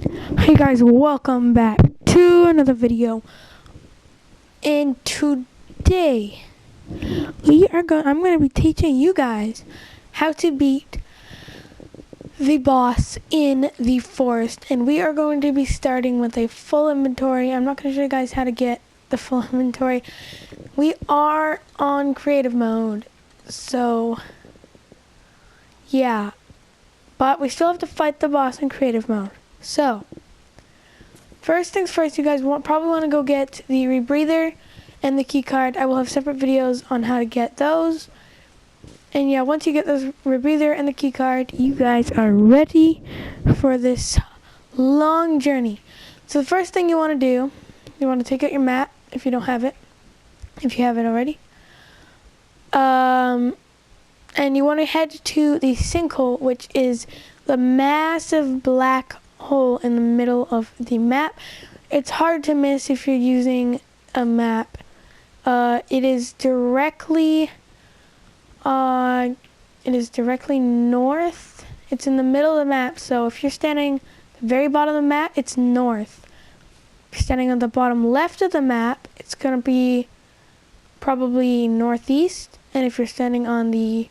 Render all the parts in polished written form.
Hey guys, welcome back to another video. And today I'm going to be teaching you guys how to beat the boss in the forest. And we are going to be starting with a full inventory. I'm not going to show you guys how to get the full inventory. We are on creative mode. So yeah, but we still have to fight the boss in creative mode. So first things first, you guys probably want to go get the rebreather and the key card. I will have separate videos on how to get those. And yeah, once you get those rebreather and the key card, you guys are ready for this long journey. So the first thing you want to do, you want to take out your map if you don't have it, if you have it already. And you want to head to the sinkhole, which is the massive black hole in the middle of the map. It's hard to miss if you're using a map. It is directly north. It's in the middle of the map, so if you're standing at the very bottom of the map, it's north. If you're standing on the bottom left of the map, it's gonna be probably northeast, and if you're standing on the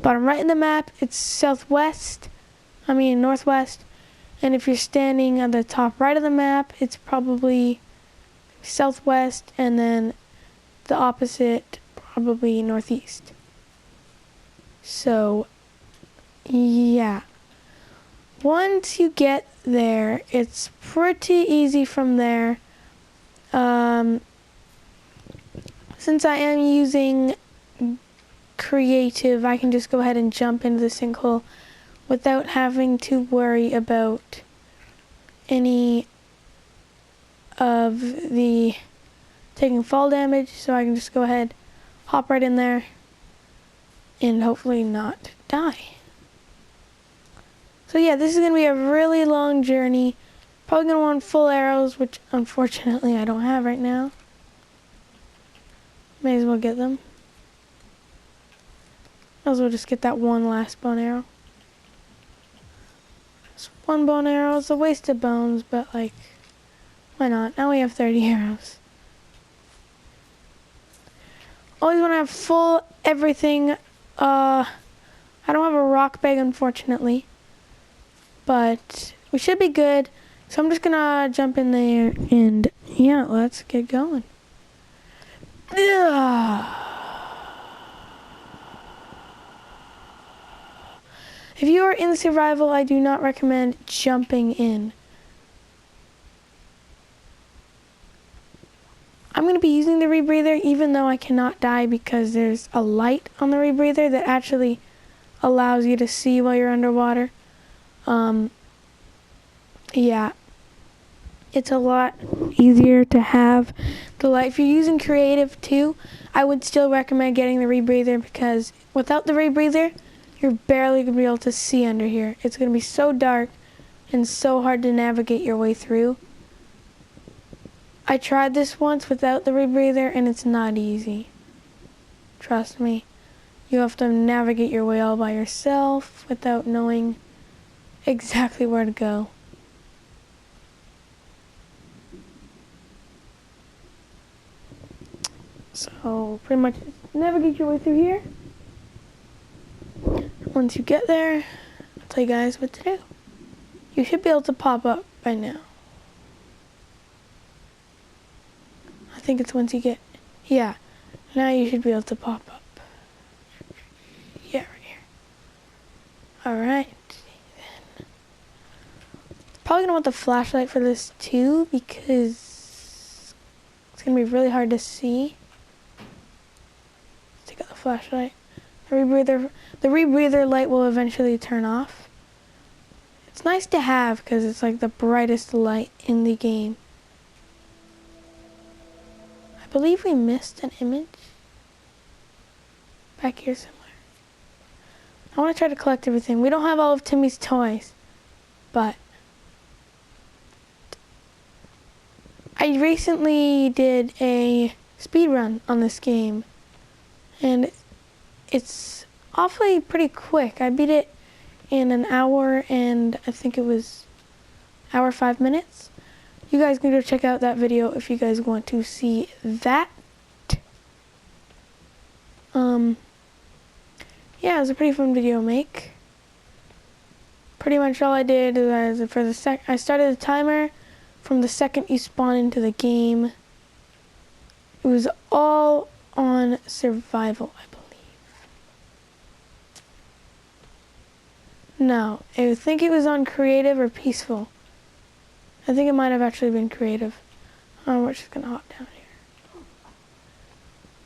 bottom right of the map, it's northwest. And if you're standing on the top right of the map, it's probably southwest, and then the opposite, probably northeast. So yeah, once you get there, it's pretty easy from there. Since I am using creative, I can just go ahead and jump into the sinkhole without having to worry about any of the taking fall damage. So I can just go ahead, hop right in there, and hopefully not die. So yeah, this is going to be a really long journey. Probably going to want full arrows, which unfortunately I don't have right now. May as well get them. Might as well just get that one last bone arrow. Just one bone arrow is a waste of bones, but like, why not? Now we have 30 arrows. Always want to have full everything. I don't have a rock bag, unfortunately, but we should be good. So I'm just gonna jump in there and yeah, let's get going. If you are in survival, I do not recommend jumping in. I'm going to be using the rebreather even though I cannot die because there's a light on the rebreather that actually allows you to see while you're underwater. Yeah, it's a lot easier to have the light. If you're using creative too, I would still recommend getting the rebreather because without the rebreather, you're barely going to be able to see under here. It's going to be so dark and so hard to navigate your way through. I tried this once without the rebreather and it's not easy. Trust me. You have to navigate your way all by yourself without knowing exactly where to go. So pretty much navigate your way through here. Once you get there, I'll tell you guys what to do. You should be able to pop up by now. I think it's once you get, yeah, now you should be able to pop up. Yeah, right here. Alright, then. Probably gonna want the flashlight for this too because it's gonna be really hard to see. Let's take out the flashlight. The rebreather light will eventually turn off. It's nice to have because it's like the brightest light in the game. I believe we missed an image back here somewhere. I want to try to collect everything. We don't have all of Timmy's toys, but I recently did a speed run on this game and it's awfully pretty quick. I beat it in an hour and I think it was hour 5 minutes. You guys can go check out that video if you guys want to see that. Yeah, it was a pretty fun video to make. Pretty much all I did is I started the timer from the second you spawn into the game. It was all on survival, I believe. No, I think it was on creative or peaceful. I think it might have actually been creative. We're just gonna hop down here.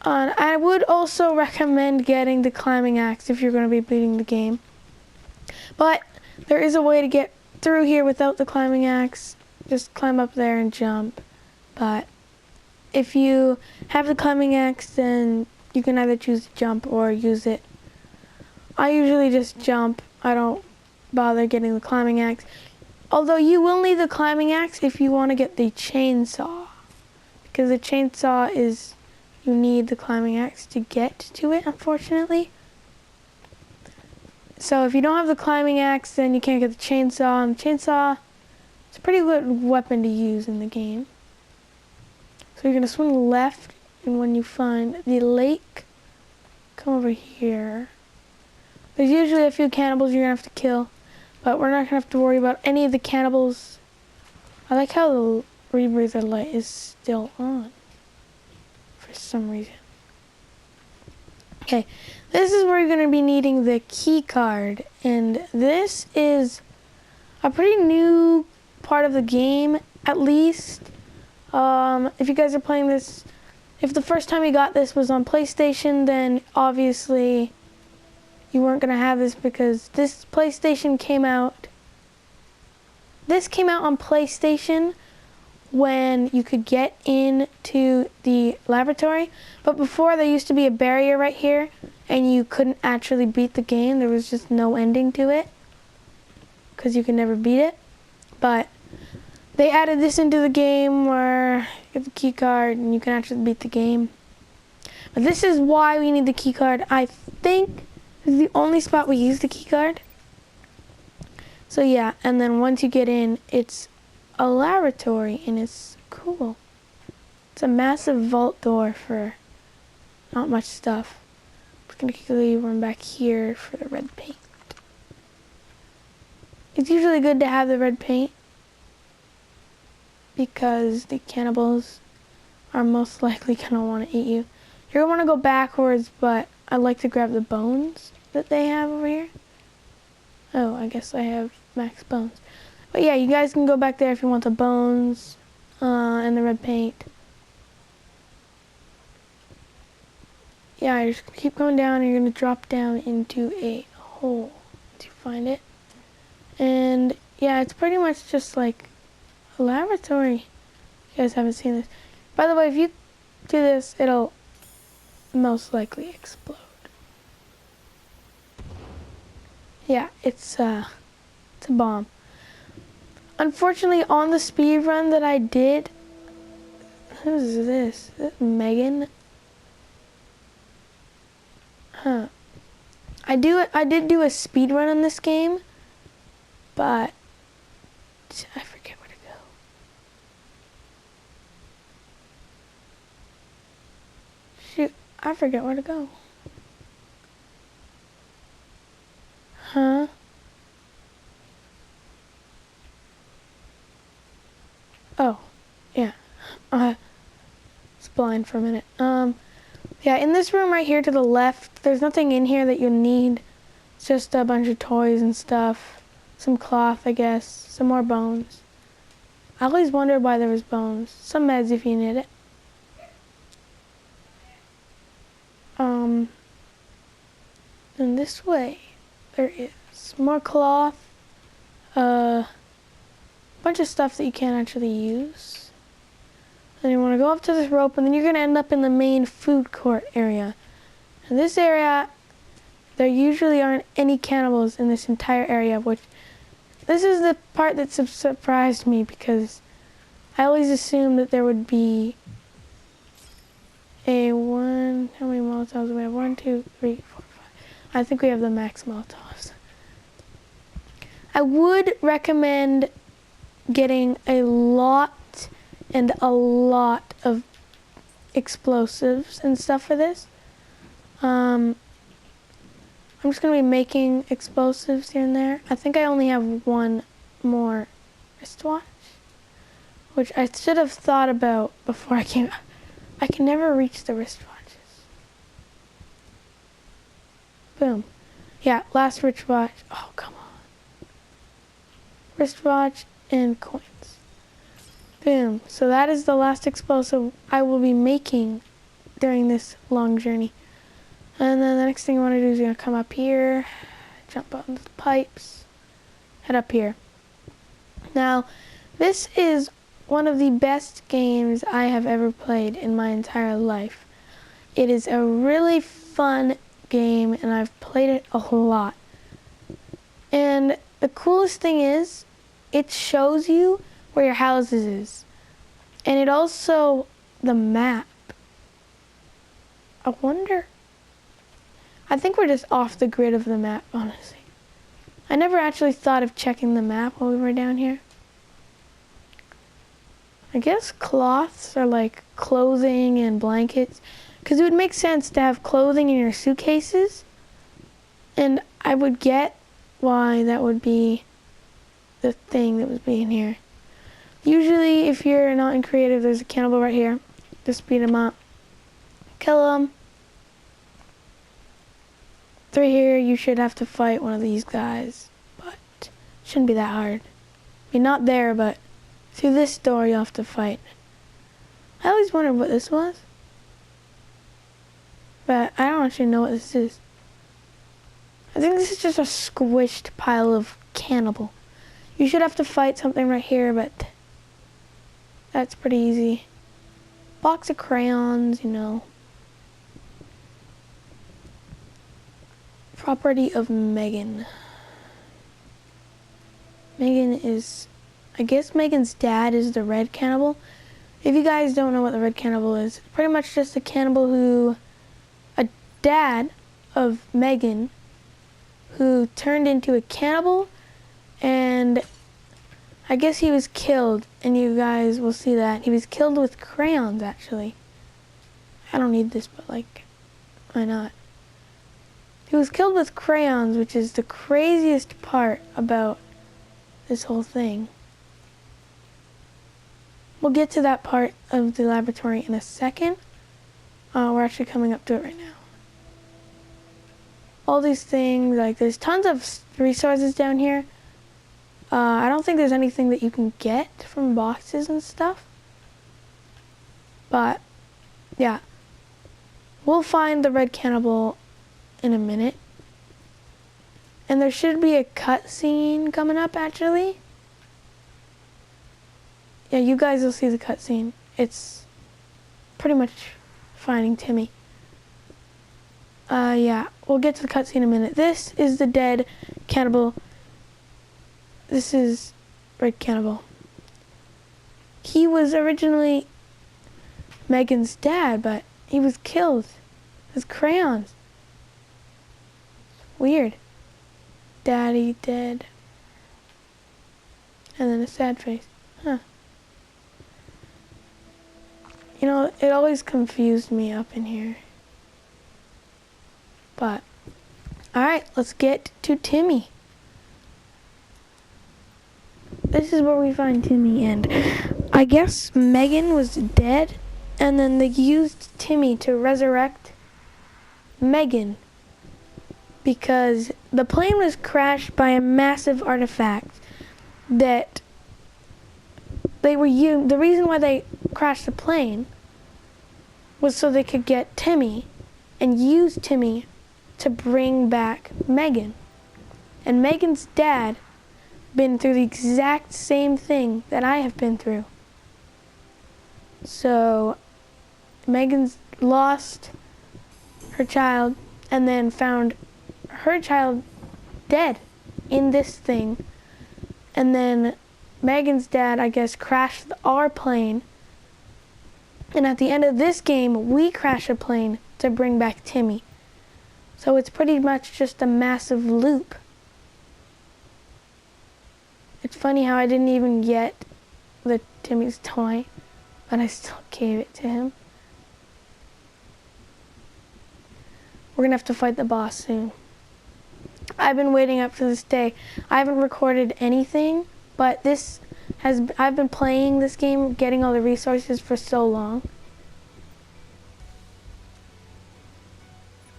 I would also recommend getting the climbing axe if you're gonna be beating the game. But there is a way to get through here without the climbing axe. Just climb up there and jump. But if you have the climbing axe, then you can either choose to jump or use it. I usually just jump. I don't bother getting the climbing axe. Although you will need the climbing axe if you want to get the chainsaw. Because the chainsaw is, you need the climbing axe to get to it, unfortunately. So if you don't have the climbing axe, then you can't get the chainsaw. And the chainsaw is a pretty good weapon to use in the game. So you're going to swing left, and when you find the lake, come over here. There's usually a few cannibals you're going to have to kill, but we're not going to have to worry about any of the cannibals. I like how the rebreather light is still on for some reason. Okay, this is where you're going to be needing the key card, and this is a pretty new part of the game, at least. If you guys are playing this, if the first time you got this was on PlayStation, then obviously you weren't going to have this because this PlayStation came out. This came out on PlayStation when you could get into the laboratory, but before there used to be a barrier right here and you couldn't actually beat the game. There was just no ending to it because you could never beat it. But they added this into the game where you get the key card and you can actually beat the game. But this is why we need the key card. I think this is the only spot we use the key card. So yeah, and then once you get in, it's a laboratory and it's cool. It's a massive vault door for not much stuff. I'm gonna quickly run back here for the red paint. It's usually good to have the red paint because the cannibals are most likely gonna want to eat you. You're gonna want to go backwards, but I like to grab the bones that they have over here. Oh, I guess I have max bones. But yeah, you guys can go back there if you want the bones and the red paint. Yeah, you're just gonna keep going down and you're gonna drop down into a hole once you find it. And yeah, it's pretty much just like a laboratory. You guys haven't seen this. By the way, if you do this, it'll most likely explode. Yeah, it's a bomb. Unfortunately, on the speed run that I did, who is this? Is it Megan? Huh. I did do a speed run on this game, but I forget where to go. Shoot, I forget where to go. Huh? Oh, yeah. It's blind for a minute. Yeah, in this room right here to the left, there's nothing in here that you need. It's just a bunch of toys and stuff. Some cloth, I guess. Some more bones. I always wondered why there was bones. Some meds if you need it. And this way, there is more cloth. Bunch of stuff that you can't actually use. Then you want to go up to this rope, and then you're going to end up in the main food court area. In this area, there usually aren't any cannibals in this entire area, which this is the part that surprised me because I always assumed that there would be a how many Molotovs do we have? 1, 2, 3, 4, 5. I think we have the max Molotovs. I would recommend getting a lot and a lot of explosives and stuff for this. I'm just going to be making explosives here and there. I think I only have one more wristwatch, which I should have thought about before I came. I can never reach the wristwatches. Boom. Yeah, last wristwatch. Oh, come on. Wristwatch and coins. Boom. So that is the last explosive I will be making during this long journey. And then the next thing I want to do is going to come up here, jump on the pipes, head up here. Now, this is one of the best games I have ever played in my entire life. It is a really fun game, and I've played it a lot. And the coolest thing is, it shows you where your houses is. And it also, the map. I wonder, I think we're just off the grid of the map, honestly. I never actually thought of checking the map while we were down here. I guess cloths are like clothing and blankets, because it would make sense to have clothing in your suitcases, and I would get why that would be the thing that was being here. Usually, if you're not in creative, there's a cannibal right here. Just beat him up. Kill him. Through here, you should have to fight one of these guys, but it shouldn't be that hard. I mean, not there, but through this door, you have to fight. I always wondered what this was, but I don't actually know what this is. I think this is just a squished pile of cannibal. You should have to fight something right here, but that's pretty easy. Box of crayons, you know. Property of Megan. Megan is, I guess Megan's dad is the red cannibal. If you guys don't know what the red cannibal is, it's pretty much just a cannibal who, a dad of Megan, who turned into a cannibal, and I guess he was killed, and you guys will see that. He was killed with crayons, actually. I don't need this, but like, why not? He was killed with crayons, which is the craziest part about this whole thing. We'll get to that part of the laboratory in a second. We're actually coming up to it right now. All these things, like there's tons of resources down here. I don't think there's anything that you can get from boxes and stuff. But, yeah. We'll find the red cannibal in a minute. And there should be a cutscene coming up, actually. Yeah, you guys will see the cutscene. It's pretty much finding Timmy. Yeah, we'll get to the cutscene in a minute. This is the dead cannibal. This is red cannibal. He was originally Megan's dad, but he was killed with crayons. Weird. Daddy dead. And then a sad face. Huh. You know, it always confused me up in here. But, alright, let's get to Timmy. This is where we find Timmy, and I guess Megan was dead, and then they used Timmy to resurrect Megan, because the plane was crashed by a massive artifact that they were the reason why they crashed the plane was so they could get Timmy and use Timmy to bring back Megan. And Megan's dad been through the exact same thing that I have been through. So Megan's lost her child and then found her child dead in this thing. And then Megan's dad, I guess, crashed our plane. And at the end of this game, we crash a plane to bring back Timmy. So it's pretty much just a massive loop. It's funny how I didn't even get the Timmy's toy, but I still gave it to him. We're gonna have to fight the boss soon. I've been waiting up for this day. I haven't recorded anything, but I've been playing this game, getting all the resources for so long.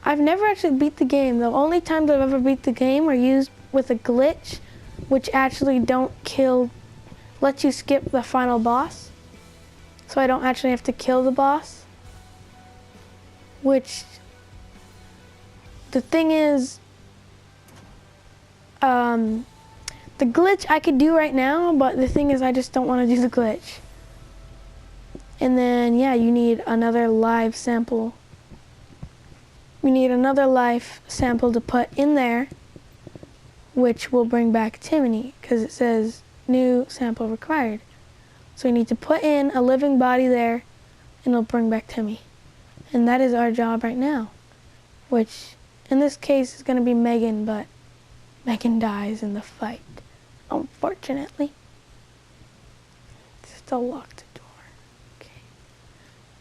I've never actually beat the game. The only times I've ever beat the game are used with a glitch, which actually lets you skip the final boss. So I don't actually have to kill the boss. Which, the thing is, the glitch I could do right now, but the thing is I just don't want to do the glitch. And then, yeah, you need another live sample. We need another live sample to put in there, which will bring back Timmy, because it says new sample required. So we need to put in a living body there, and it'll bring back Timmy. And that is our job right now, which in this case is going to be Megan, but Megan dies in the fight, unfortunately. Still locked the door. Okay.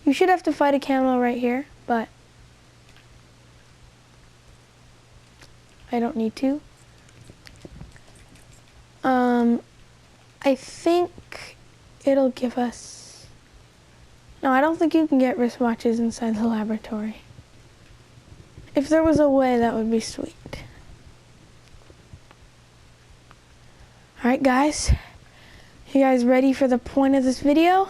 You should have to fight a camel right here, but I don't need to. I think it'll give us... No, I don't think you can get wristwatches inside the laboratory. If there was a way, that would be sweet. Alright guys, you guys ready for the point of this video?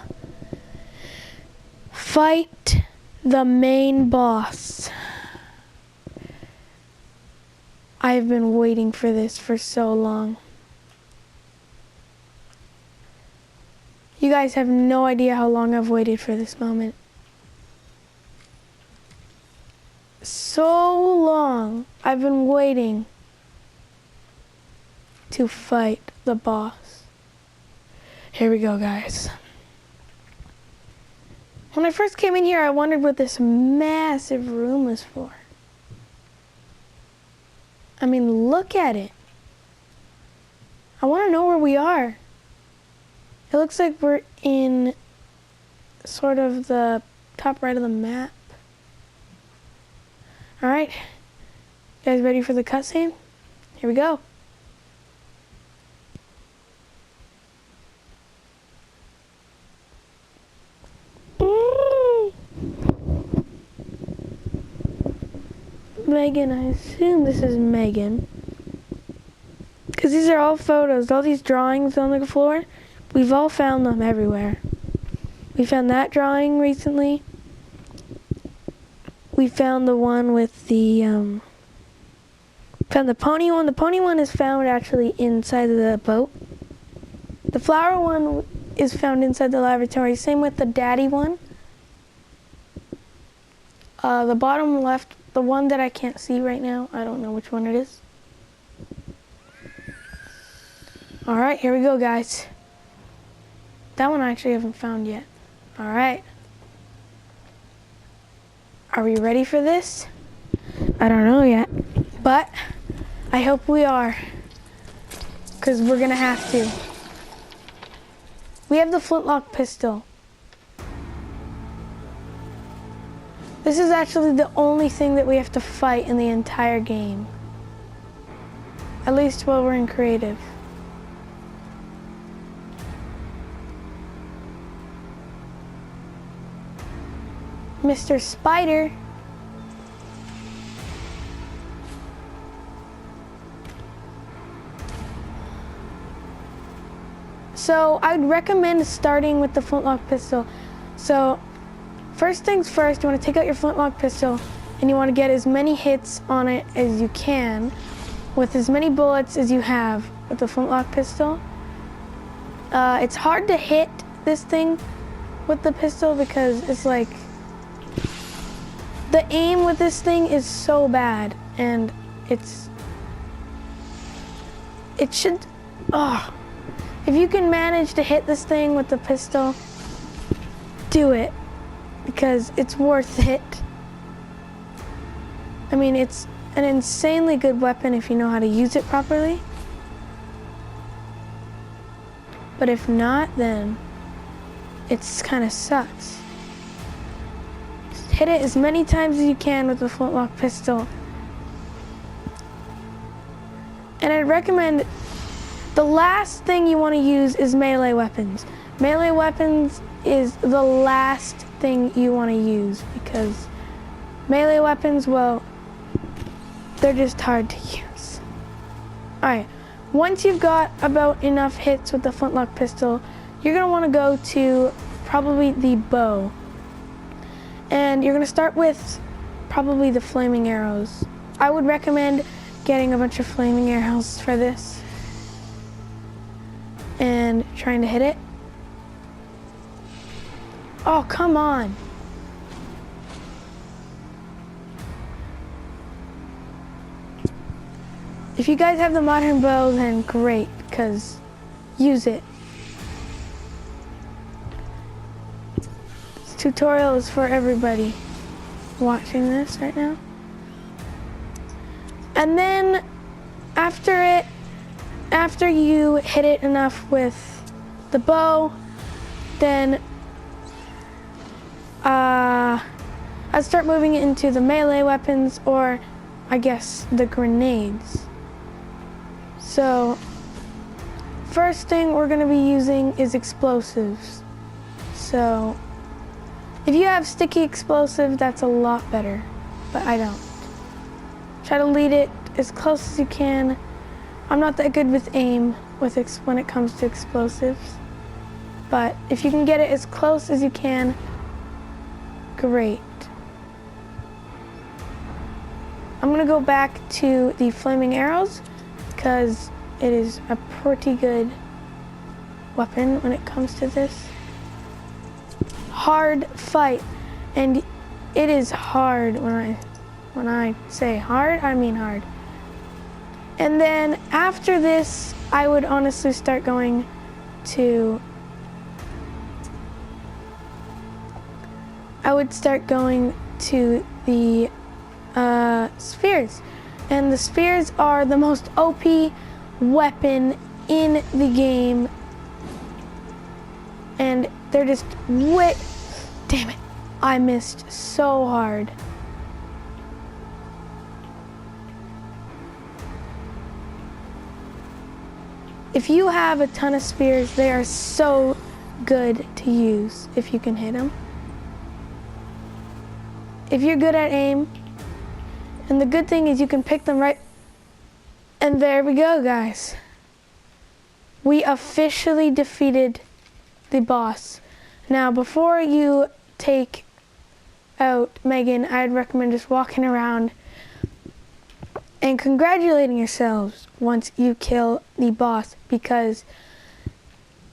Fight the main boss. I've been waiting for this for so long. You guys have no idea how long I've waited for this moment. So long I've been waiting to fight the boss. Here we go, guys. When I first came in here, I wondered what this massive room was for. I mean, look at it. I want to know where we are. It looks like we're in sort of the top right of the map. Alright. You guys ready for the cutscene? Here we go. Megan, I assume this is Megan. Because these are all photos, all these drawings on the floor. We've all found them everywhere. We found that drawing recently. We found the one with the, found the pony one. The pony one is found actually inside of the boat. The flower one is found inside the laboratory. Same with the daddy one. The bottom left, the one that I can't see right now, I don't know which one it is. Alright, here we go, guys. That one I actually haven't found yet. Alright. Are we ready for this? I don't know yet, but I hope we are, because we're gonna have to. We have the flintlock pistol. This is actually the only thing that we have to fight in the entire game. At least while we're in creative. Mr. Spider. So I would recommend starting with the flintlock pistol. So first things first, you want to take out your flintlock pistol and you want to get as many hits on it as you can with as many bullets as you have with the flintlock pistol. It's hard to hit this thing with the pistol because it's like, the aim with this thing is so bad, and it should, if you can manage to hit this thing with the pistol, do it, because it's worth it. I mean, it's an insanely good weapon if you know how to use it properly. But if not, then it's kind of sucks. Just hit it as many times as you can with the flintlock pistol. And I'd recommend the last thing you want to use is melee weapons. Melee weapons is the last thing you want to use because melee weapons, well, they're just hard to use. Alright, once you've got about enough hits with the flintlock pistol, you're going to want to go to probably the bow. And you're going to start with probably the flaming arrows. I would recommend getting a bunch of flaming arrows for this and trying to hit it. Oh, come on. If you guys have the modern bow, then great, because use it. This tutorial is for everybody watching this right now. And then after you hit it enough with the bow, then I'd start moving into the melee weapons, or I guess the grenades. So first thing we're going to be using is explosives. So if you have sticky explosive, that's a lot better, but I don't. Try to lead it as close as you can. I'm not that good with aim when it comes to explosives, but if you can get it as close as you can, great. I'm gonna go back to the flaming arrows because it is a pretty good weapon when it comes to this. Hard fight, and it is hard. When I say hard, I mean hard. And then after this, I would honestly start going to the spheres. And the spheres are the most OP weapon in the game. And they're just damn it, I missed so hard. If you have a ton of spheres, they are so good to use if you can hit them. If you're good at aim, and the good thing is you can pick them right, and there we go, guys. We officially defeated the boss. Now, before you take out Megan, I'd recommend just walking around and congratulating yourselves once you kill the boss, because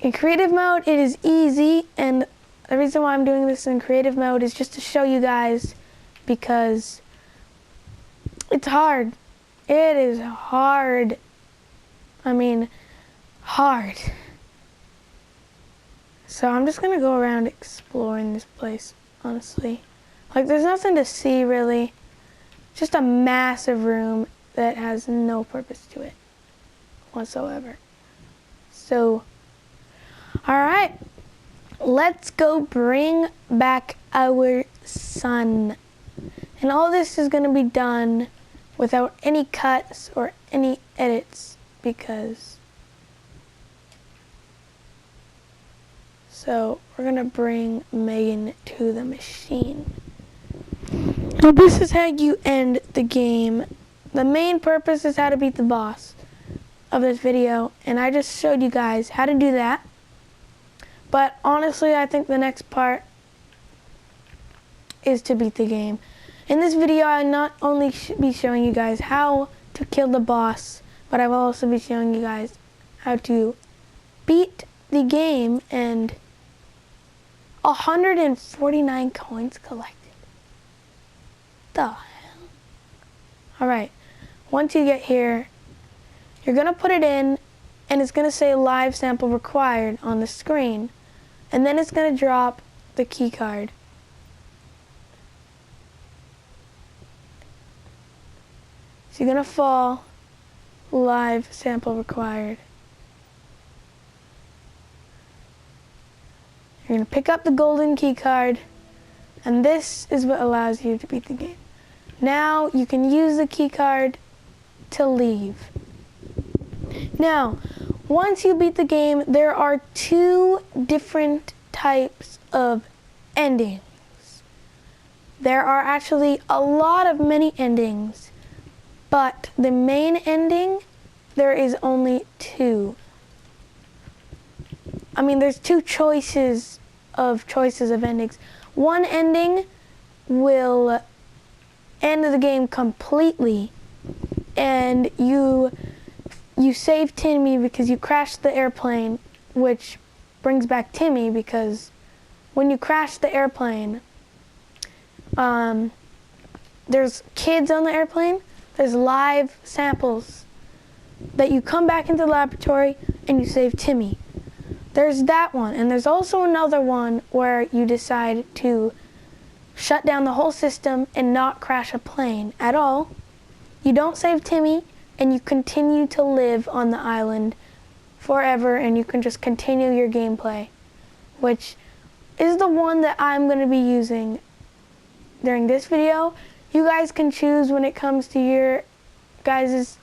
in creative mode it is easy, and the reason why I'm doing this in creative mode is just to show you guys, because it's hard. It is hard. I mean, hard. So I'm just gonna go around exploring this place, honestly. Like, there's nothing to see really. Just a massive room that has no purpose to it whatsoever. So, alright, let's go bring back our son. And all this is going to be done without any cuts or any edits, because so we're going to bring Megan to the machine. Now this is how you end the game. The main purpose is how to beat the boss of this video, and I just showed you guys how to do that. But honestly, I think the next part is to beat the game. In this video, I'll not only be showing you guys how to kill the boss, but I will also be showing you guys how to beat the game, and 149 coins collected. The hell? Alright, once you get here, you're going to put it in, and it's going to say live sample required on the screen, and then it's going to drop the key card. So you're going to fall live sample required. You're going to pick up the golden key card, and this is what allows you to beat the game. Now you can use the key card to leave. Now, once you beat the game, there are 2 different types of endings. There are actually a lot of many endings, but the main ending, there is only 2. I mean, there's 2 choices of endings. One ending will end the game completely, and you save Timmy because you crashed the airplane, which brings back Timmy because when you crash the airplane, there's kids on the airplane, there's live samples that you come back into the laboratory and you save Timmy. There's that one, and there's also another one where you decide to shut down the whole system and not crash a plane at all. You don't save Timmy, and you continue to live on the island forever, and you can just continue your gameplay, which is the one that I'm going to be using during this video. You guys can choose when it comes to your guys'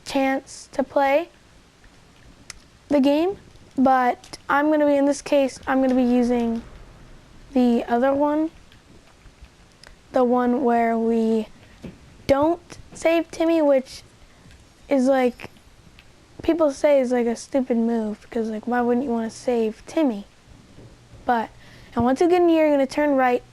chance to play the game, but I'm going to be, in this case, I'm going to be using the other one, the one where we don't save Timmy, which is like, people say is like a stupid move, because like, why wouldn't you want to save Timmy? But, and once again, you're going to turn right,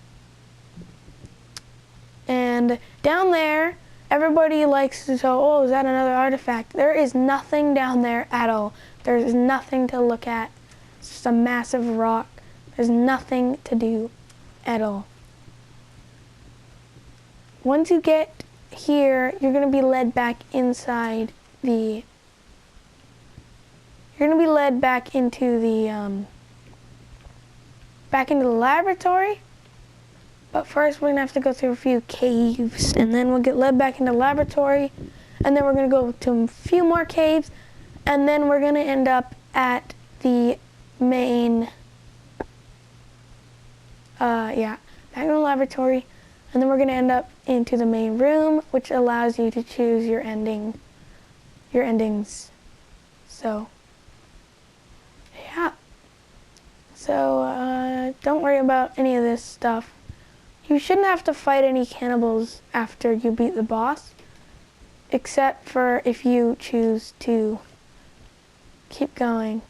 and down there, everybody likes to say, oh, is that another artifact? There is nothing down there at all. There's nothing to look at. It's just a massive rock. There's nothing to do at all. Once you get here, you're going to be led back inside the, you're going to be led back into the laboratory. But first we're going to have to go through a few caves, and then we'll get led back into the laboratory, and then we're going to go to a few more caves, and then we're going to end up at the main, back in the laboratory, and then we're going to end up into the main room, which allows you to choose your endings. So, yeah. So, don't worry about any of this stuff. You shouldn't have to fight any cannibals after you beat the boss, except for if you choose to keep going.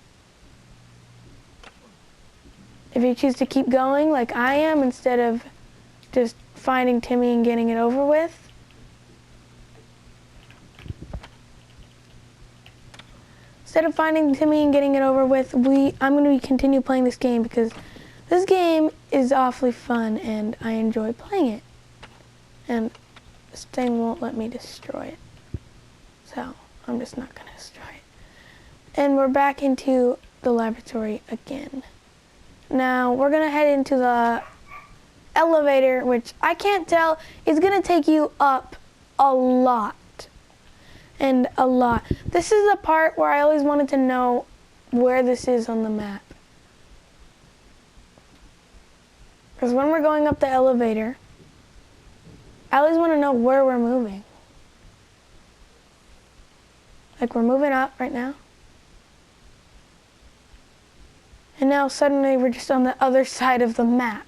If you choose to keep going like I am, instead of just finding Timmy and getting it over with, I'm going to continue playing this game because this game is awfully fun and I enjoy playing it. And this thing won't let me destroy it. So I'm just not going to destroy it. And we're back into the laboratory again. Now we're going to head into the elevator, which I can't tell is going to take you up a lot. And a lot. This is the part where I always wanted to know where this is on the map. Because when we're going up the elevator, I always want to know where we're moving. Like we're moving up right now. And now suddenly we're just on the other side of the map.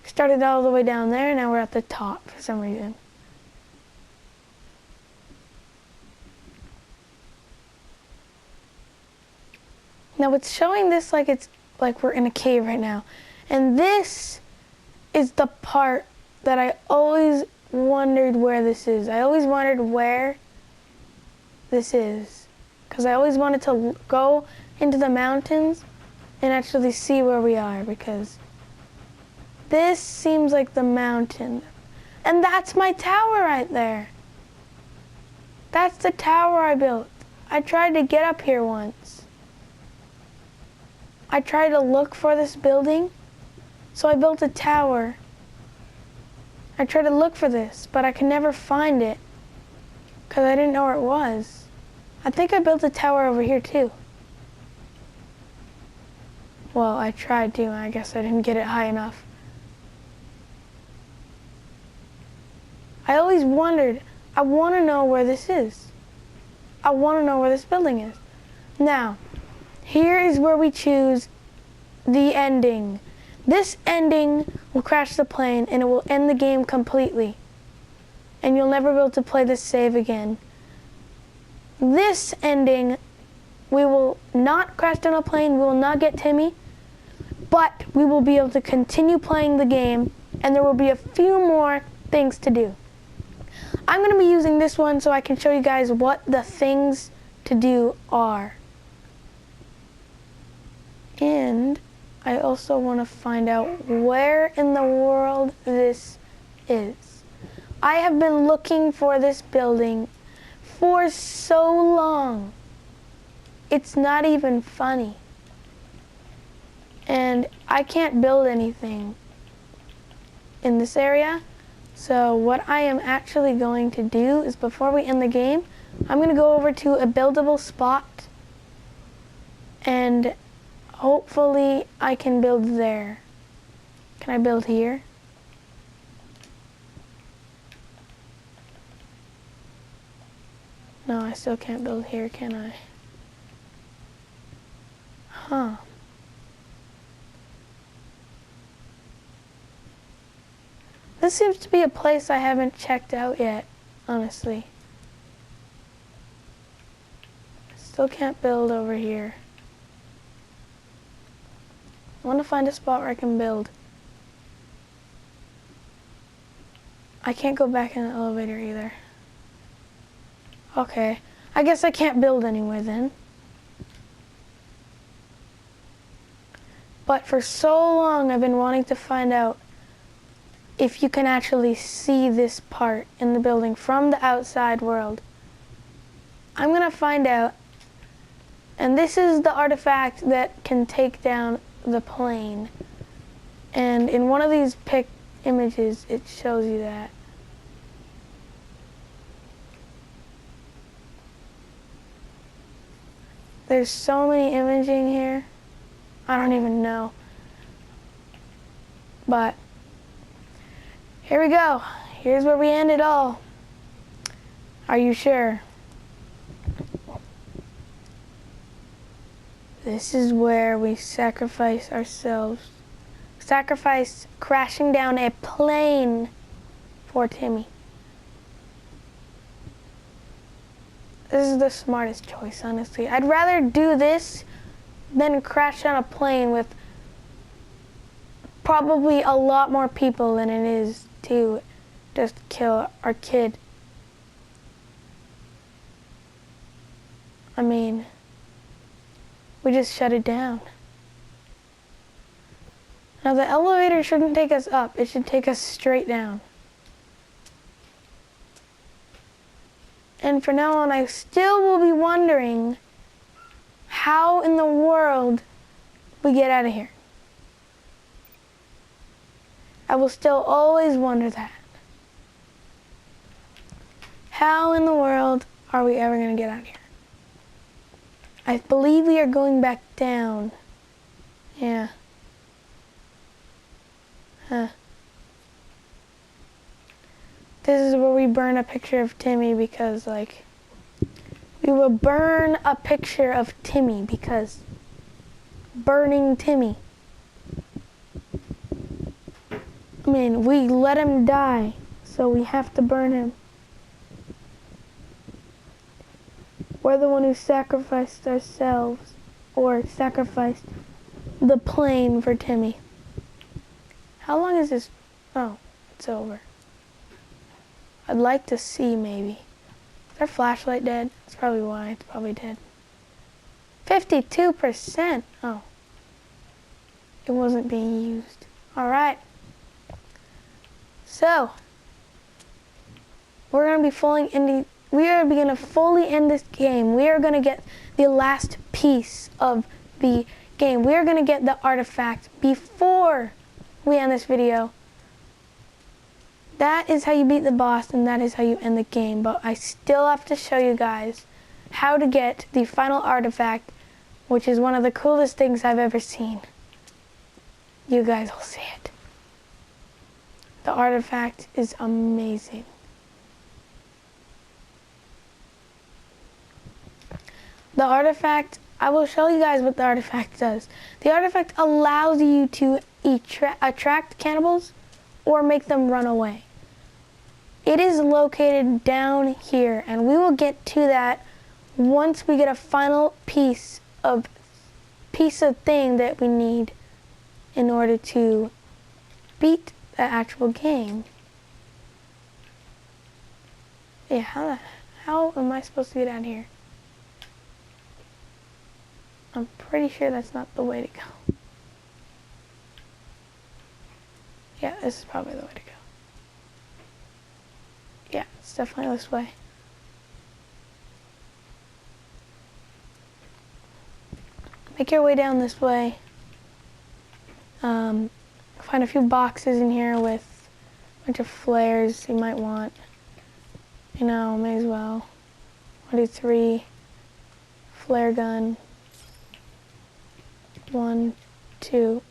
We started all the way down there, and now we're at the top for some reason. Now it's showing this like it's like we're in a cave right now. And this is the part that I always wondered where this is. I always wondered where this is, because I always wanted to go into the mountains and actually see where we are, because this seems like the mountain. And that's my tower right there. That's the tower I built. I tried to get up here once. I tried to look for this building, so I built a tower. I tried to look for this, but I could never find it because I didn't know where it was. I think I built a tower over here too. Well, I tried to, and I guess I didn't get it high enough. I always wondered, I want to know where this is. I want to know where this building is. Now, here is where we choose the ending. This ending will crash the plane and it will end the game completely. And you'll never be able to play this save again. This ending, we will not crash down a plane, we will not get Timmy, but we will be able to continue playing the game and there will be a few more things to do. I'm going to be using this one so I can show you guys what the things to do are. And I also want to find out where in the world this is. I have been looking for this building for so long. It's not even funny. And I can't build anything in this area. So what I am actually going to do is, before we end the game, I'm going to go over to a buildable spot and hopefully I can build there. Can I build here? No, I still can't build here, can I? Huh. This seems to be a place I haven't checked out yet, honestly. Still can't build over here. I want to find a spot where I can build. I can't go back in the elevator either. Okay, I guess I can't build anywhere then. But for so long I've been wanting to find out if you can actually see this part in the building from the outside world. I'm gonna find out, and this is the artifact that can take down the plane. And in one of these images, it shows you that. There's so many imaging here, I don't even know. But here we go. Here's where we end it all. Are you sure? This is where we sacrifice ourselves. Sacrifice crashing down a plane for Timmy. This is the smartest choice, honestly. I'd rather do this than crash down a plane with probably a lot more people than it is to just kill our kid. I mean, we just shut it down. Now the elevator shouldn't take us up, it should take us straight down. And from now on, I still will be wondering how in the world we get out of here. I will still always wonder that. How in the world are we ever going to get out of here? I believe we are going back down. Yeah. Huh. This is where we burn a picture of Timmy because, like, we will burn a picture of Timmy because burning Timmy. I mean, we let him die, so we have to burn him. We're the one who sacrificed ourselves, or sacrificed the plane for Timmy. How long is this? Oh, it's over. I'd like to see, maybe. Is our flashlight dead? That's probably why. It's probably dead. 52%. Oh. It wasn't being used. Alright. So, we're going to be fully end this game. We are going to get the last piece of the game. We are going to get the artifact before we end this video. That is how you beat the boss, and that is how you end the game. But I still have to show you guys how to get the final artifact, which is one of the coolest things I've ever seen. You guys will see it. The artifact is amazing. The artifact, I will show you guys what the artifact does. The artifact allows you to attract cannibals or make them run away. It is located down here, and we will get to that once we get a final piece of thing that we need in order to beat the actual game. Yeah, how am I supposed to get out here? I'm pretty sure that's not the way to go. Yeah, this is probably the way to go. Yeah, it's definitely this way. Make your way down this way. Find a few boxes in here with a bunch of flares you might want. You know, may as well. 1, 2, 3. Flare gun. 1, 2.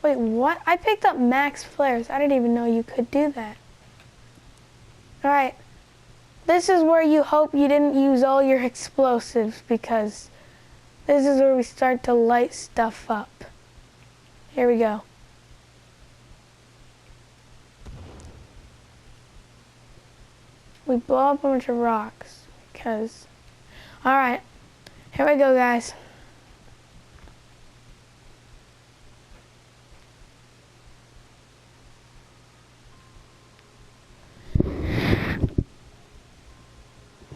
Wait, what? I picked up max flares. I didn't even know you could do that. Alright. This is where you hope you didn't use all your explosives, because this is where we start to light stuff up. Here we go. We blow up a bunch of rocks because... Alright, here we go, guys.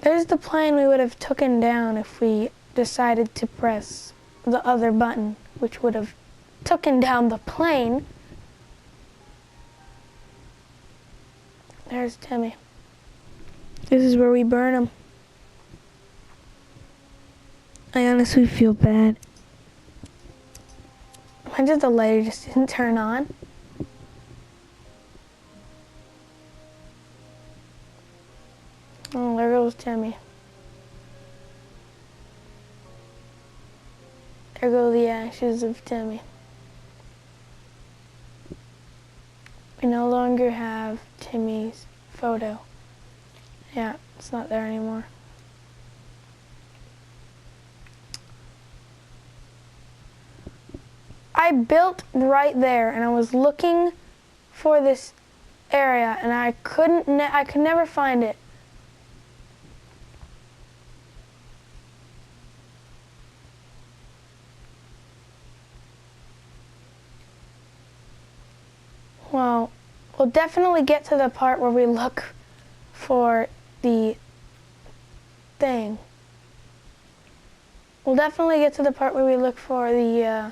There's the plane we would have taken down if we decided to press the other button, which would have taken down the plane. There's Timmy. This is where we burn him. I honestly feel bad. Imagine the lighter just didn't turn on. Oh, there goes Timmy. There go the ashes of Timmy. We no longer have Timmy's photo. Yeah, it's not there anymore. I built right there, and I was looking for this area, and I could never find it. Well, we'll definitely get to the part where we look for the thing. We'll definitely get to the part where we look for the,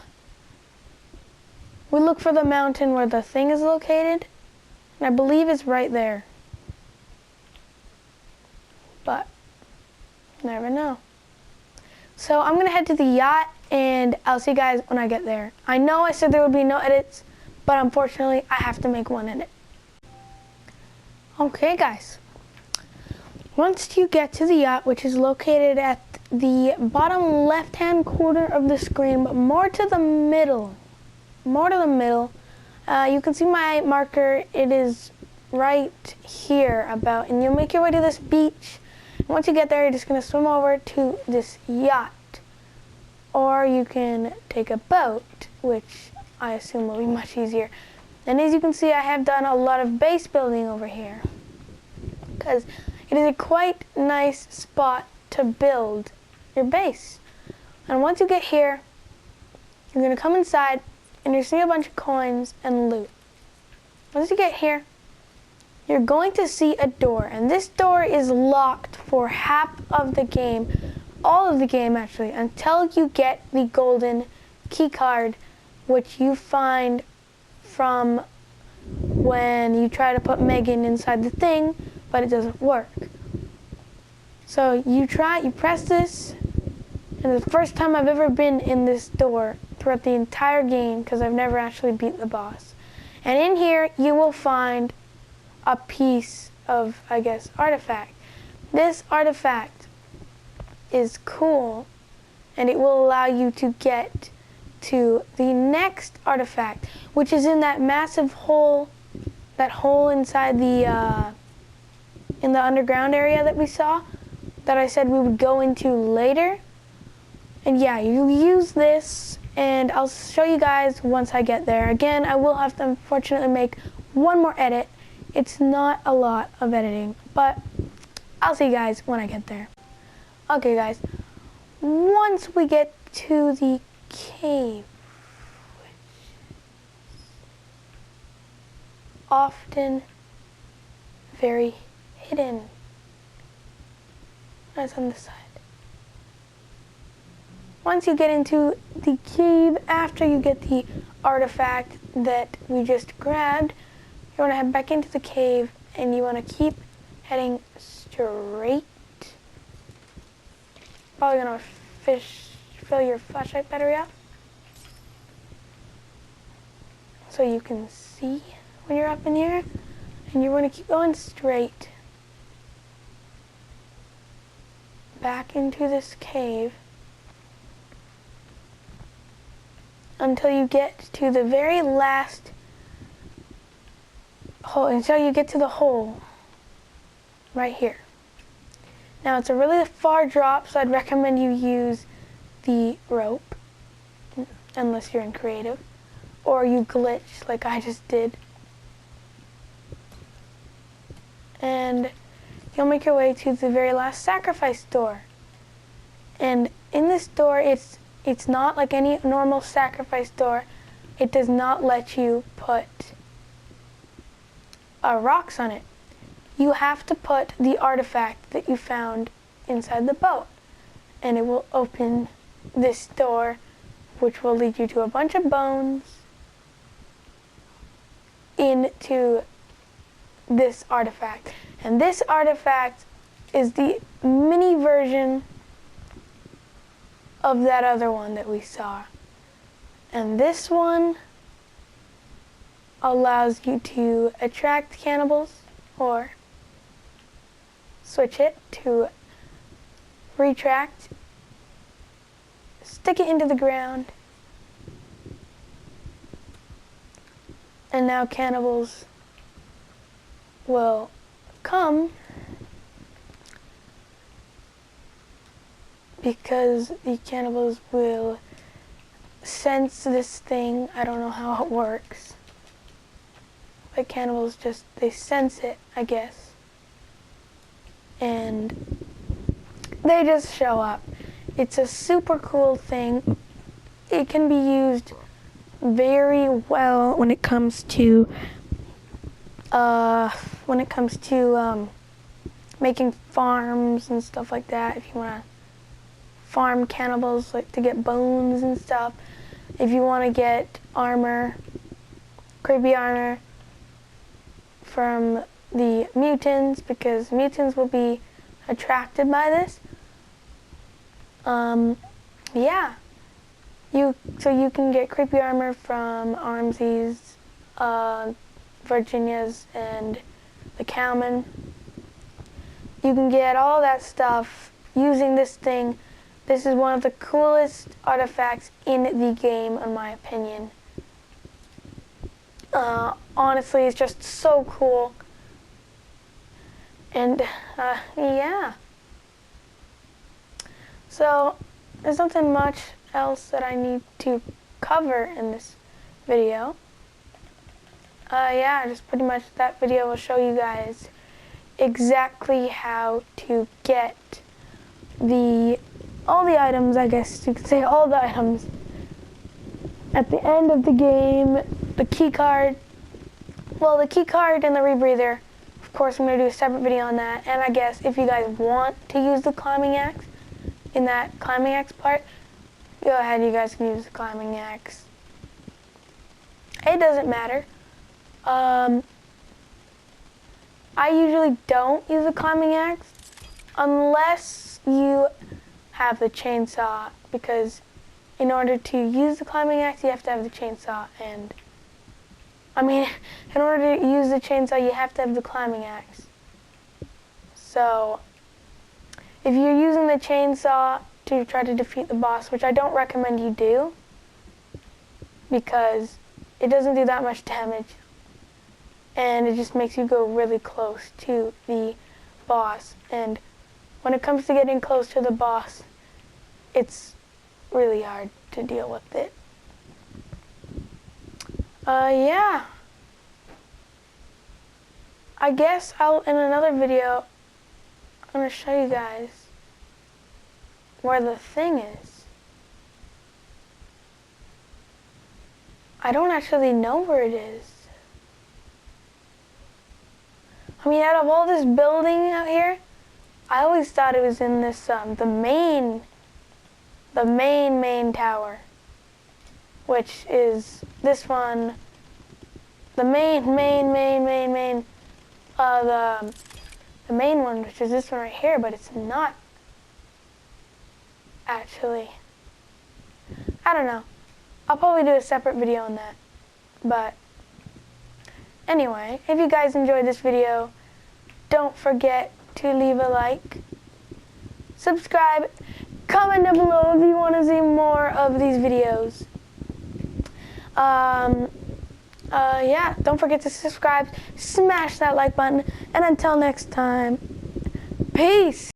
mountain where the thing is located. And I believe it's right there. But, never know. So I'm going to head to the yacht, and I'll see you guys when I get there. I know I said there would be no edits, but unfortunately, I have to make one edit. Okay, guys. Once you get to the yacht, which is located at the bottom left-hand corner of the screen, but more to the middle, you can see my marker. It is right here about, and you'll make your way to this beach. And once you get there, you're just going to swim over to this yacht. Or you can take a boat, which I assume will be much easier. And as you can see, I have done a lot of base building over here, because it is a quite nice spot to build your base. And once you get here, you're going to come inside, and you're seeing a bunch of coins and loot. Once you get here, you're going to see a door, and this door is locked for half of the game, all of the game actually, until you get the golden key card, which you find from when you try to put Megan inside the thing, but it doesn't work. So you press this, and the first time I've ever been in this door throughout the entire game, because I've never actually beat the boss. And in here, you will find a piece of, I guess, artifact. This artifact is cool, and it will allow you to get to the next artifact, which is in that massive hole, that hole inside the in the underground area that we saw, that I said we would go into later. And yeah, you use this, and I'll show you guys once I get there. Again, I will have to unfortunately make one more edit. It's not a lot of editing, but I'll see you guys when I get there. Okay guys, once we get to the cave, which is often very hidden. That's on this side. Once you get into the cave, after you get the artifact that we just grabbed, you want to head back into the cave, and you want to keep heading straight. Probably going to fill your flashlight battery up so you can see when you're up in here, and you want to keep going straight back into this cave until you get to the very last hole, until you get to the hole right here. Now it's a really far drop, so I'd recommend you use the rope, unless you're in creative, or you glitch like I just did. And you'll make your way to the very last sacrifice door. And in this door, it's not like any normal sacrifice door. It does not let you put rocks on it. You have to put the artifact that you found inside the boat, and it will open this door, which will lead you to a bunch of bones into this artifact. And this artifact is the mini version of that other one that we saw. And this one allows you to attract cannibals, or switch it to retract, stick it into the ground, and now cannibals will come because the cannibals will sense this thing. I don't know how it works, but cannibals just, they sense it, I guess, and they just show up. It's a super cool thing. It can be used very well when it comes to making farms and stuff like that. If you want to farm cannibals, like to get bones and stuff. If you want to get armor, creepy armor from the mutants, because mutants will be attracted by this. Yeah. So you can get creepy armor from Armsies, Virginia's, and the Cowman. You can get all that stuff using this thing. This is one of the coolest artifacts in the game, in my opinion. Honestly, it's just so cool. And, yeah. So, there's nothing much else that I need to cover in this video. Yeah, just pretty much that video will show you guys exactly how to get all the items, I guess you could say all the items at the end of the game. The key card, well, the key card and the rebreather, of course I'm going to do a separate video on that. And I guess if you guys want to use the climbing axe in that climbing axe part, go ahead, you guys can use the climbing axe. It doesn't matter. I usually don't use the climbing axe unless you have the chainsaw, because in order to use the climbing axe you have to have the chainsaw, and I mean, in order to use the chainsaw you have to have the climbing axe. So if you're using the chainsaw to try to defeat the boss, which I don't recommend you do, because it doesn't do that much damage, and it just makes you go really close to the boss. And when it comes to getting close to the boss, it's really hard to deal with it. Yeah. I guess in another video, I'm going to show you guys where the thing is. I don't actually know where it is. I mean, out of all this building out here, I always thought it was in this, the main tower, which is this one, the main one, which is this one right here, but it's not actually. I don't know. I'll probably do a separate video on that. But anyway, if you guys enjoyed this video, don't forget to leave a like, subscribe, comment down below if you want to see more of these videos. Yeah, don't forget to subscribe, smash that like button, and until next time, peace!